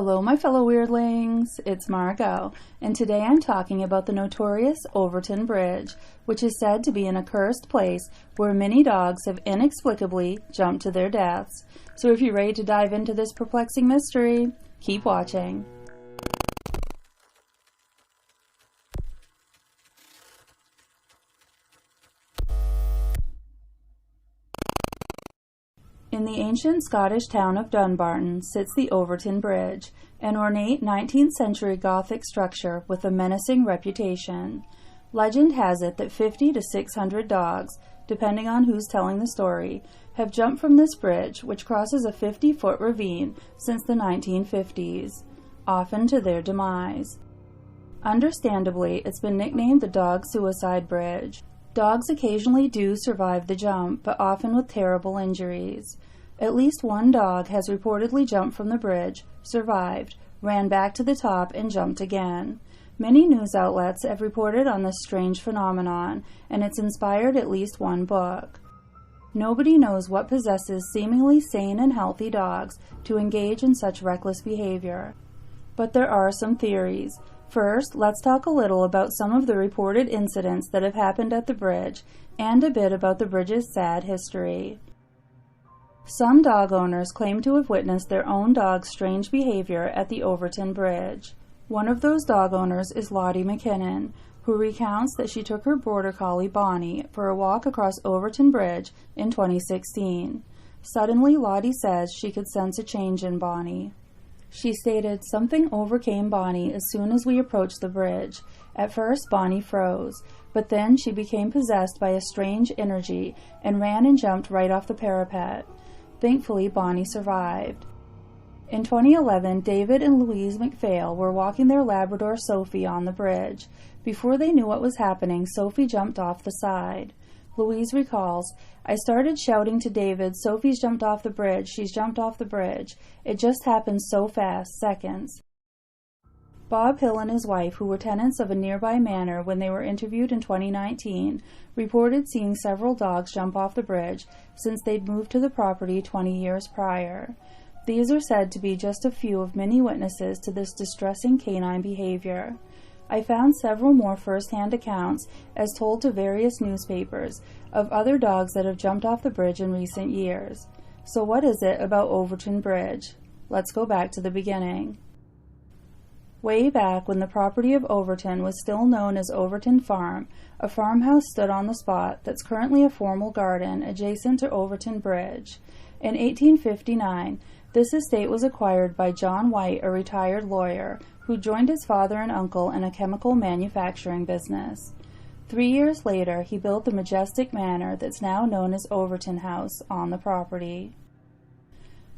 Hello my fellow weirdlings, it's Margot, and today I'm talking about the notorious Overtoun Bridge, which is said to be an accursed place where many dogs have inexplicably jumped to their deaths. So if you're ready to dive into this perplexing mystery, keep watching. In the ancient Scottish town of Dumbarton sits the Overtoun Bridge, an ornate 19th century Gothic structure with a menacing reputation. Legend has it that 50 to 600 dogs, depending on who's telling the story, have jumped from this bridge, which crosses a 50-foot ravine, since the 1950s, often to their demise. Understandably, it's been nicknamed the Dog Suicide Bridge. Dogs occasionally do survive the jump, but often with terrible injuries. At least one dog has reportedly jumped from the bridge, survived, ran back to the top, and jumped again. Many news outlets have reported on this strange phenomenon, and it's inspired at least one book. Nobody knows what possesses seemingly sane and healthy dogs to engage in such reckless behavior. But there are some theories. First, let's talk a little about some of the reported incidents that have happened at the bridge, and a bit about the bridge's sad history. Some dog owners claim to have witnessed their own dog's strange behavior at the Overtoun Bridge. One of those dog owners is Lottie McKinnon, who recounts that she took her border collie Bonnie for a walk across Overtoun Bridge in 2016. Suddenly, Lottie says she could sense a change in Bonnie. She stated, "Something overcame Bonnie as soon as we approached the bridge. At first, Bonnie froze, but then she became possessed by a strange energy and ran and jumped right off the parapet. Thankfully, Bonnie survived." In 2011, David and Louise McPhail were walking their Labrador Sophie on the bridge. Before they knew what was happening, Sophie jumped off the side. Louise recalls, "I started shouting to David, 'Sophie's jumped off the bridge, she's jumped off the bridge.' It just happened so fast, seconds." Bob Hill and his wife, who were tenants of a nearby manor when they were interviewed in 2019, reported seeing several dogs jump off the bridge since they'd moved to the property 20 years prior. These are said to be just a few of many witnesses to this distressing canine behavior. I found several more first-hand accounts, as told to various newspapers, of other dogs that have jumped off the bridge in recent years. So what is it about Overtoun Bridge? Let's go back to the beginning. Way back when the property of Overtoun was still known as Overtoun Farm, a farmhouse stood on the spot that's currently a formal garden adjacent to Overtoun Bridge. In 1859, this estate was acquired by John White, a retired lawyer, who joined his father and uncle in a chemical manufacturing business. 3 years later, he built the majestic manor that's now known as Overtoun House on the property.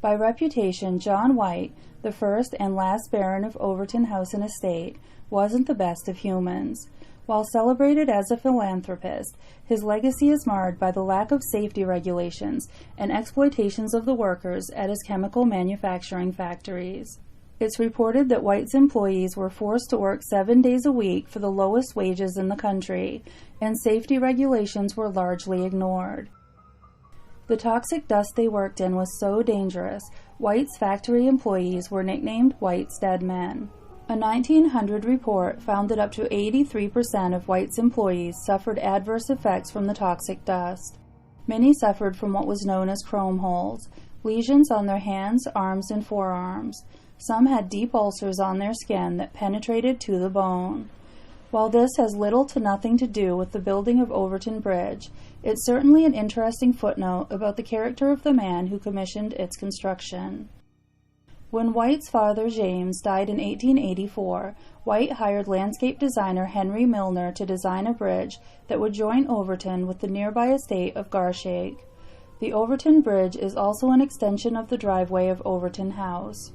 By reputation, John White, the first and last Baron of Overtoun House and Estate, wasn't the best of humans. While celebrated as a philanthropist, his legacy is marred by the lack of safety regulations and exploitations of the workers at his chemical manufacturing factories. It's reported that White's employees were forced to work 7 days a week for the lowest wages in the country, and safety regulations were largely ignored. The toxic dust they worked in was so dangerous, White's factory employees were nicknamed White's Dead Men. A 1900 report found that up to 83% of White's employees suffered adverse effects from the toxic dust. Many suffered from what was known as chrome holes, lesions on their hands, arms, and forearms. Some had deep ulcers on their skin that penetrated to the bone. While this has little to nothing to do with the building of Overtoun Bridge, it's certainly an interesting footnote about the character of the man who commissioned its construction. When White's father, James, died in 1884, White hired landscape designer Henry Milner to design a bridge that would join Overtoun with the nearby estate of Garshake. The Overtoun Bridge is also an extension of the driveway of Overtoun House.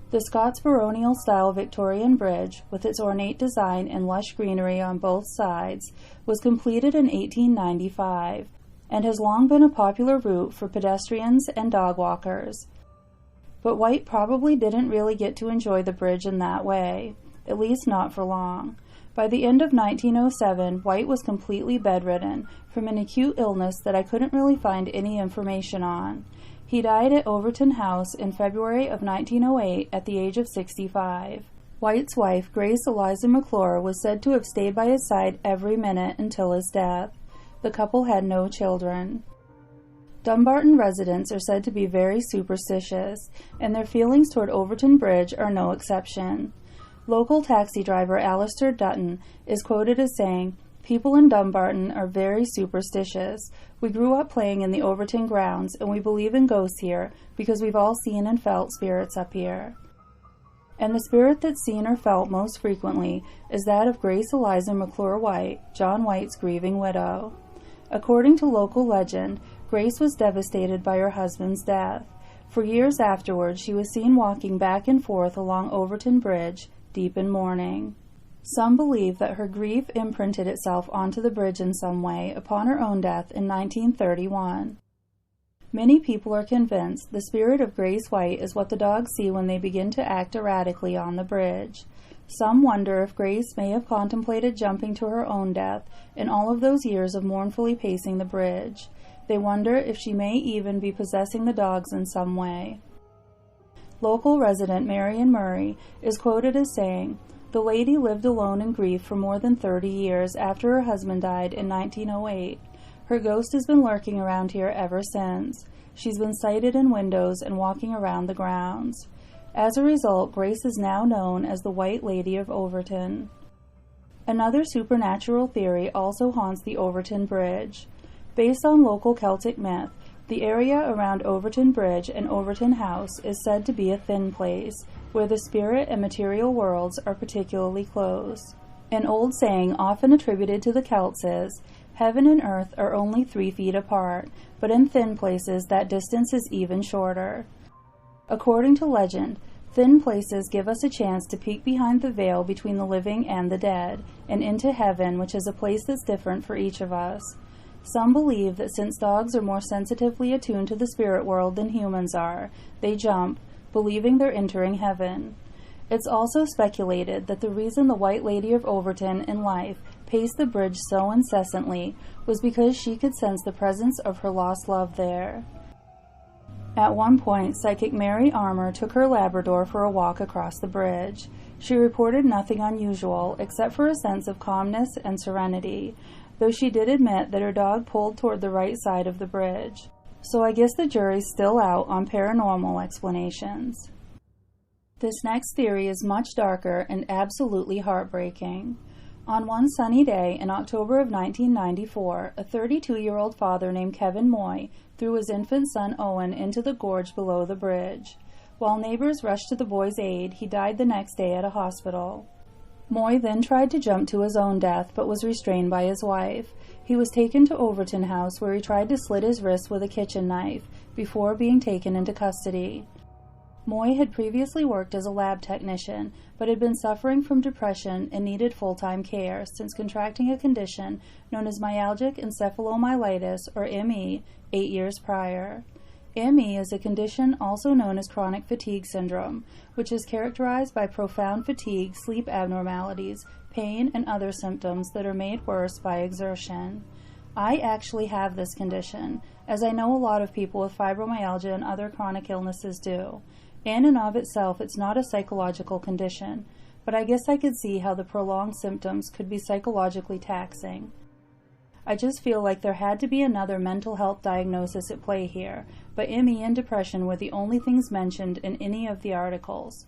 The Scots baronial-style Victorian bridge, with its ornate design and lush greenery on both sides, was completed in 1895, and has long been a popular route for pedestrians and dog walkers. But White probably didn't really get to enjoy the bridge in that way, at least not for long. By the end of 1907, White was completely bedridden from an acute illness that I couldn't really find any information on. He died at Overtoun House in February of 1908 at the age of 65. White's wife, Grace Eliza McClure, was said to have stayed by his side every minute until his death. The couple had no children. Dumbarton residents are said to be very superstitious, and their feelings toward Overtoun Bridge are no exception. Local taxi driver Alistair Dutton is quoted as saying, "People in Dumbarton are very superstitious. We grew up playing in the Overtoun grounds, and we believe in ghosts here because we've all seen and felt spirits up here." And the spirit that's seen or felt most frequently is that of Grace Eliza McClure White, John White's grieving widow. According to local legend, Grace was devastated by her husband's death. For years afterwards, she was seen walking back and forth along Overtoun Bridge, deep in mourning. Some believe that her grief imprinted itself onto the bridge in some way upon her own death in 1931. Many people are convinced the spirit of Grace White is what the dogs see when they begin to act erratically on the bridge. Some wonder if Grace may have contemplated jumping to her own death in all of those years of mournfully pacing the bridge. They wonder if she may even be possessing the dogs in some way. Local resident Marion Murray is quoted as saying, "The lady lived alone in grief for more than 30 years after her husband died in 1908. Her ghost has been lurking around here ever since. She's been sighted in windows and walking around the grounds." As a result, Grace is now known as the White Lady of Overtoun. Another supernatural theory also haunts the Overtoun Bridge. Based on local Celtic myth, the area around Overtoun Bridge and Overtoun House is said to be a thin place, where the spirit and material worlds are particularly close. An old saying often attributed to the Celts is, "Heaven and earth are only 3 feet apart, but in thin places that distance is even shorter." According to legend, thin places give us a chance to peek behind the veil between the living and the dead, and into heaven, which is a place that's different for each of us. Some believe that since dogs are more sensitively attuned to the spirit world than humans are, they jump, believing they're entering heaven. It's also speculated that the reason the White Lady of Overtoun in life paced the bridge so incessantly was because she could sense the presence of her lost love there. At one point, psychic Mary Armour took her Labrador for a walk across the bridge. She reported nothing unusual except for a sense of calmness and serenity, though she did admit that her dog pulled toward the right side of the bridge. So I guess the jury's still out on paranormal explanations. This next theory is much darker and absolutely heartbreaking. On one sunny day in October of 1994, a 32-year-old father named Kevin Moy threw his infant son Owen into the gorge below the bridge. While neighbors rushed to the boy's aid, he died the next day at a hospital. Moy then tried to jump to his own death, but was restrained by his wife. He was taken to Overtoun House, where he tried to slit his wrist with a kitchen knife, before being taken into custody. Moy had previously worked as a lab technician, but had been suffering from depression and needed full-time care since contracting a condition known as myalgic encephalomyelitis, or ME, 8 years prior. ME is a condition also known as chronic fatigue syndrome, which is characterized by profound fatigue, sleep abnormalities, pain, and other symptoms that are made worse by exertion. I actually have this condition, as I know a lot of people with fibromyalgia and other chronic illnesses do. In and of itself, it's not a psychological condition, but I guess I could see how the prolonged symptoms could be psychologically taxing. I just feel like there had to be another mental health diagnosis at play here, but ME and depression were the only things mentioned in any of the articles.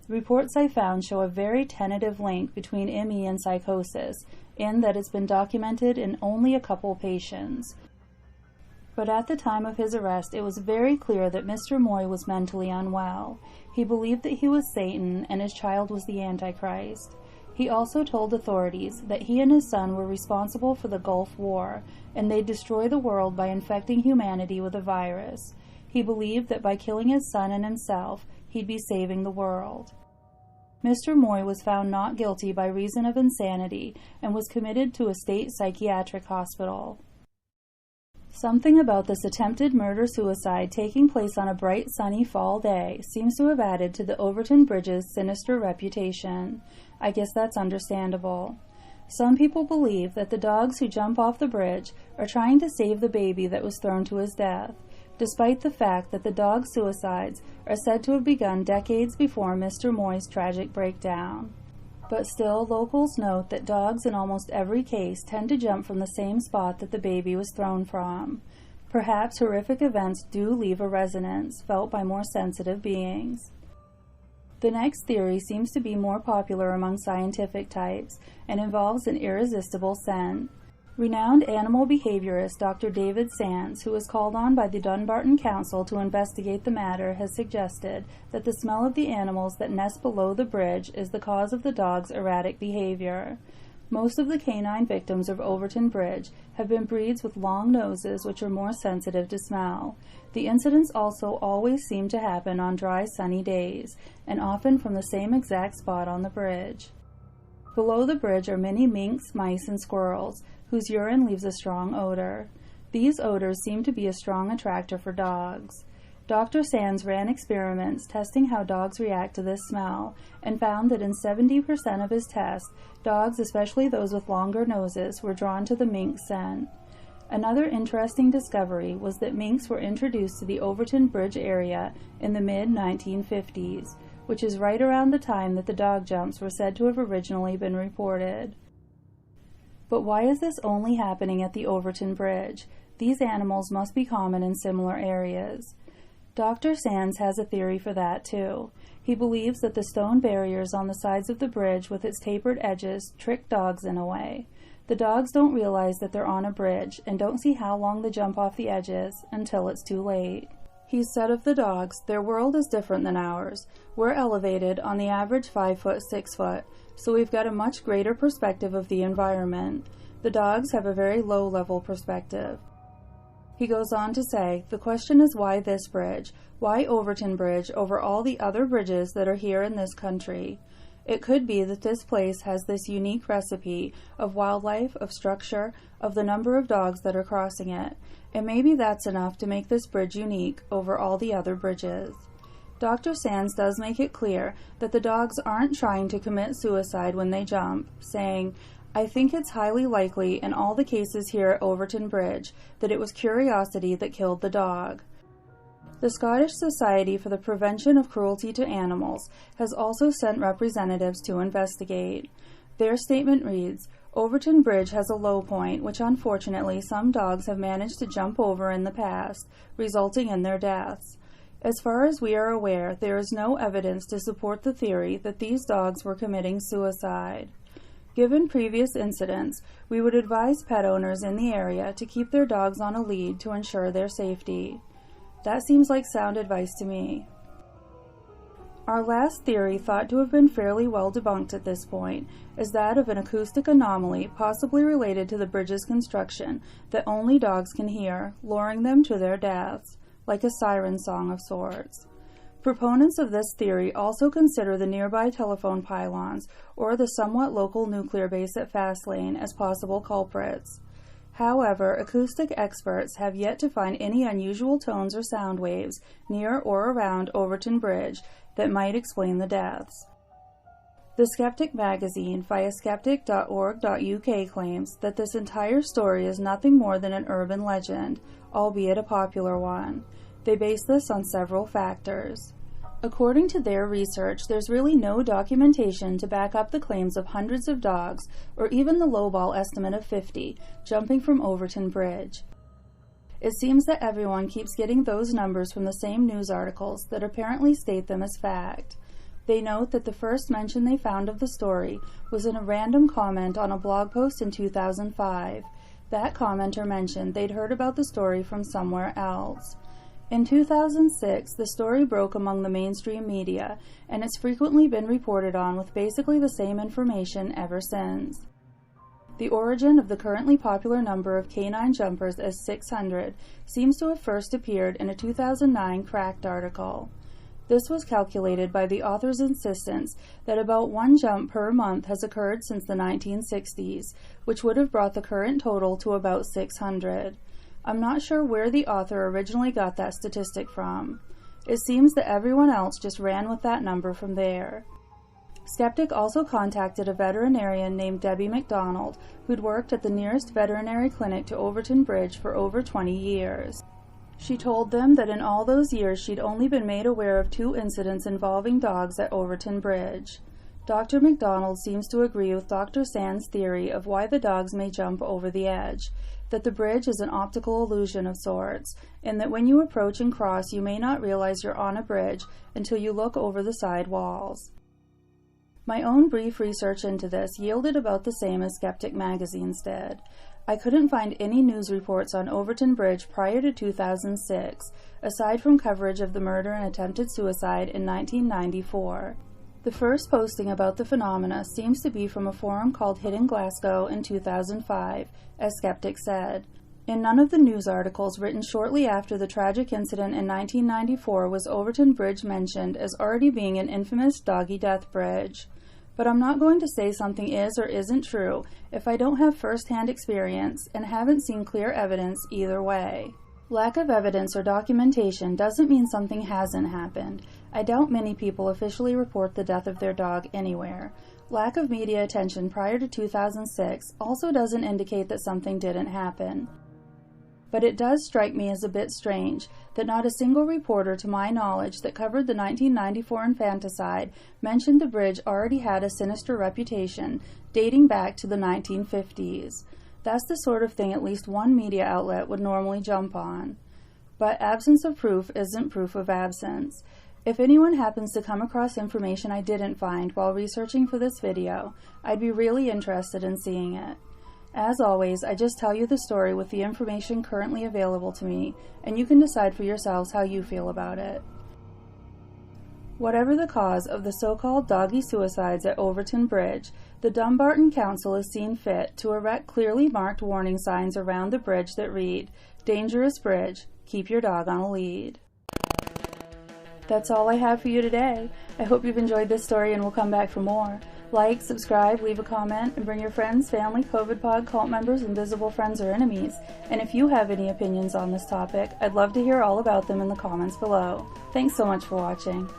The reports I found show a very tentative link between ME and psychosis, in that it's been documented in only a couple patients. But at the time of his arrest, it was very clear that Mr. Moy was mentally unwell. He believed that he was Satan and his child was the Antichrist. He also told authorities that he and his son were responsible for the Gulf War, and they'd destroy the world by infecting humanity with a virus. He believed that by killing his son and himself, he'd be saving the world. Mr. Moy was found not guilty by reason of insanity and was committed to a state psychiatric hospital. Something about this attempted murder-suicide taking place on a bright sunny fall day seems to have added to the Overtoun Bridge's sinister reputation. I guess that's understandable. Some people believe that the dogs who jump off the bridge are trying to save the baby that was thrown to his death. despite the fact that the dog suicides are said to have begun decades before Mr. Moy's tragic breakdown. But still, locals note that dogs in almost every case tend to jump from the same spot that the baby was thrown from. Perhaps horrific events do leave a resonance felt by more sensitive beings. The next theory seems to be more popular among scientific types and involves an irresistible scent. Renowned animal behaviorist Dr. David Sands, who was called on by the Dumbarton Council to investigate the matter, has suggested that the smell of the animals that nest below the bridge is the cause of the dog's erratic behavior. Most of the canine victims of Overtoun Bridge have been breeds with long noses which are more sensitive to smell. The incidents also always seem to happen on dry, sunny days, and often from the same exact spot on the bridge. Below the bridge are many minks, mice, and squirrels, whose urine leaves a strong odor. These odors seem to be a strong attractor for dogs. Dr. Sands ran experiments testing how dogs react to this smell and found that in 70% of his tests, dogs, especially those with longer noses, were drawn to the mink scent. Another interesting discovery was that minks were introduced to the Overtoun Bridge area in the mid-1950s, which is right around the time that the dog jumps were said to have originally been reported. But why is this only happening at the Overtoun Bridge? These animals must be common in similar areas. Dr. Sands has a theory for that too. He believes that the stone barriers on the sides of the bridge with its tapered edges trick dogs in a way. The dogs don't realize that they're on a bridge and don't see how long the jump off the edges until it's too late. He said of the dogs, their world is different than ours. We're elevated, on the average 5 foot, 6 foot, so we've got a much greater perspective of the environment. The dogs have a very low-level perspective. He goes on to say, the question is why this bridge? Why Overtoun Bridge over all the other bridges that are here in this country? It could be that this place has this unique recipe of wildlife, of structure, of the number of dogs that are crossing it, and maybe that's enough to make this bridge unique over all the other bridges. Dr. Sands does make it clear that the dogs aren't trying to commit suicide when they jump, saying, I think it's highly likely in all the cases here at Overtoun Bridge that it was curiosity that killed the dog. The Scottish Society for the Prevention of Cruelty to Animals has also sent representatives to investigate. Their statement reads, Overtoun Bridge has a low point which unfortunately some dogs have managed to jump over in the past, resulting in their deaths. As far as we are aware, there is no evidence to support the theory that these dogs were committing suicide. Given previous incidents, we would advise pet owners in the area to keep their dogs on a lead to ensure their safety. That seems like sound advice to me. Our last theory, thought to have been fairly well debunked at this point, is that of an acoustic anomaly possibly related to the bridge's construction that only dogs can hear, luring them to their deaths, like a siren song of sorts. Proponents of this theory also consider the nearby telephone pylons or the somewhat local nuclear base at Fastlane as possible culprits. However, acoustic experts have yet to find any unusual tones or sound waves near or around Overtoun Bridge that might explain the deaths. The Skeptic magazine, via skeptic.org.uk, claims that this entire story is nothing more than an urban legend, albeit a popular one. They base this on several factors. According to their research, there's really no documentation to back up the claims of hundreds of dogs, or even the lowball estimate of 50, jumping from Overtoun Bridge. It seems that everyone keeps getting those numbers from the same news articles that apparently state them as fact. They note that the first mention they found of the story was in a random comment on a blog post in 2005. That commenter mentioned they'd heard about the story from somewhere else. In 2006, the story broke among the mainstream media, and it's frequently been reported on with basically the same information ever since. The origin of the currently popular number of canine jumpers as 600 seems to have first appeared in a 2009 Cracked article. This was calculated by the author's insistence that about one jump per month has occurred since the 1960s, which would have brought the current total to about 600. I'm not sure where the author originally got that statistic from. It seems that everyone else just ran with that number from there. Skeptic also contacted a veterinarian named Debbie McDonald, who'd worked at the nearest veterinary clinic to Overtoun Bridge for over 20 years. She told them that in all those years she'd only been made aware of 2 incidents involving dogs at Overtoun Bridge. Dr. McDonald seems to agree with Dr. Sand's theory of why the dogs may jump over the edge, that the bridge is an optical illusion of sorts, and that when you approach and cross you may not realize you're on a bridge until you look over the side walls. My own brief research into this yielded about the same as Skeptic Magazine's did. I couldn't find any news reports on Overtoun Bridge prior to 2006, aside from coverage of the murder and attempted suicide in 1994. The first posting about the phenomena seems to be from a forum called Hidden Glasgow in 2005, as Skeptic said. In none of the news articles written shortly after the tragic incident in 1994 was Overtoun Bridge mentioned as already being an infamous doggy death bridge. But I'm not going to say something is or isn't true if I don't have first-hand experience and haven't seen clear evidence either way. Lack of evidence or documentation doesn't mean something hasn't happened. I doubt many people officially report the death of their dog anywhere. Lack of media attention prior to 2006 also doesn't indicate that something didn't happen. But it does strike me as a bit strange that not a single reporter to my knowledge that covered the 1994 infanticide mentioned the bridge already had a sinister reputation dating back to the 1950s. That's the sort of thing at least one media outlet would normally jump on. But absence of proof isn't proof of absence. If anyone happens to come across information I didn't find while researching for this video, I'd be really interested in seeing it. As always, I just tell you the story with the information currently available to me, and you can decide for yourselves how you feel about it. Whatever the cause of the so-called doggy suicides at Overtoun Bridge, the Dumbarton Council has seen fit to erect clearly marked warning signs around the bridge that read, "Dangerous bridge, keep your dog on a lead." That's all I have for you today. I hope you've enjoyed this story and will come back for more. Like, subscribe, leave a comment, and bring your friends, family, COVID pod, cult members, invisible friends, or enemies. And if you have any opinions on this topic, I'd love to hear all about them in the comments below. Thanks so much for watching.